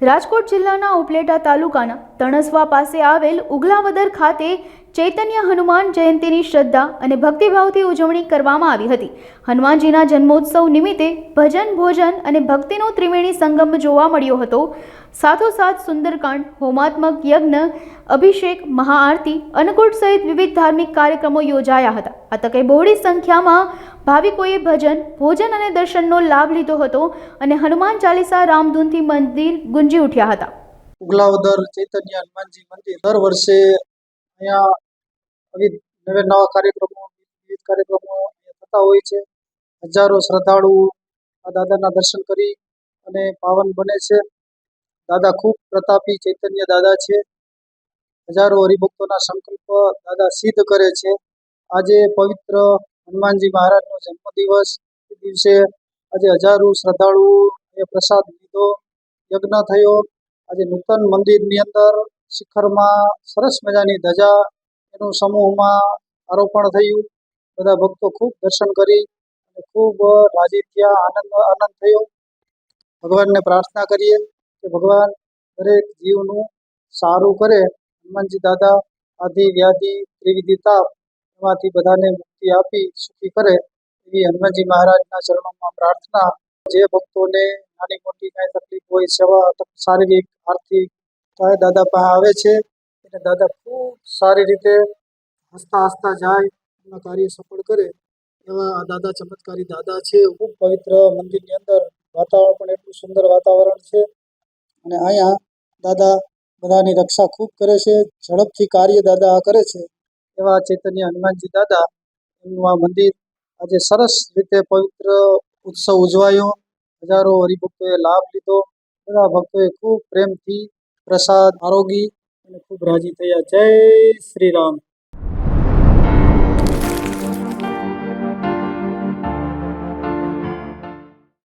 રાજકોટ જિલ્લાના ઉપલેટા તાલુકાના તણસવા પાસે આવેલ ઉગલાવદર ખાતે ચૈતન્ય હનુમાન જયંતીની શ્રદ્ધા અને ભક્તિભાવથી ઉજવણી કરવામાં આવી હતી। હનુમાનજીના જન્મોત્સવ નિમિત્તે ભજન, ભોજન અને ભક્તિનો ત્રિવેણી સંગમ જોવા મળ્યો હતો। સાથોસાથ સુંદરકાંડ, હોમાત્મક યજ્ઞ, અભિષેક, મહાઆરતી, અન્નકૂટ સહિત વિવિધ ધાર્મિક કાર્યક્રમો યોજાયા હતા। આ તકે બહોળી સંખ્યામાં ભાવિકોએ ભજન, ભોજન અને દર્શનનો લાભ લીધો હતો અને હનુમાન ચાલીસા રામધૂનથી મંદિર ગુંજી ઉઠ્યા હતા। ઉગલાવદર ચૈતન્ય હનુમાનજી મંદિર દર વર્ષે અહીંયા નવા કાર્યક્રમો, વિવિધ કાર્યક્રમો થતા હોય છે। હજારો શ્રદ્ધાળુ આ દાદાના દર્શન કરી અને પાવન બને છે। દાદા ખૂબ પ્રતાપી ચૈતન્ય દાદા છે। હજારો હરિભક્તોના સંકલ્પ દાદા સિદ્ધ કરે છે। આજે પવિત્ર હનુમાનજી મહારાજનો જન્મદિવસ, એ દિવસે આજે હજારો શ્રદ્ધાળુઓ એ પ્રસાદ લીધો, યજ્ઞ થયો। આજે નૂતન મંદિરની અંદર શિખરમાં સરસ મજાની ધજા એનું સમૂહમાં આરોપણ થયું। બધા ભક્તો ખૂબ દર્શન કરી અને ખૂબ રાજી થયા, આનંદ થયો। ભગવાનને પ્રાર્થના કરીએ કે ભગવાન દરેક જીવનું સારું કરે। હનુમાનજી દાદા આદિ વ્યાધિ ત્રિવિધિ તાપ એમાંથી બધાને મુક્તિ આપી સુખી કરે એવી હનુમાનજી મહારાજના ચરણોમાં પ્રાર્થના। જે ભક્તોને નાની મોટી કાંઈ તકલીફ હોય, સેવા, શારીરિક, આર્થિક દાદા પાસે આવે છે અને દાદા ખૂબ સારી રીતે હસતા હસતા જાય, એમના કાર્ય સફળ કરે એવા આ દાદા ચમત્કારી દાદા છે। ખૂબ પવિત્ર મંદિરની અંદર વાતાવરણ પણ એટલું સુંદર વાતાવરણ છે અને અહીંયા દાદા બધાની રક્ષા ખૂબ કરે છે, ઝડપથી કાર્ય દાદા કરે છે એવા ચૈતન્ય હનુમાનજી દાદા એમનું આ મંદિર આજે સરસ રીતે પવિત્ર ઉત્સવ ઉજવાયો। હજારો હરિભક્તોએ લાભ લીધો। બધા ભક્તોએ ખૂબ પ્રેમથી પ્રસાદ આરોગી અને ખૂબ રાજી થયા। જય શ્રી રામ।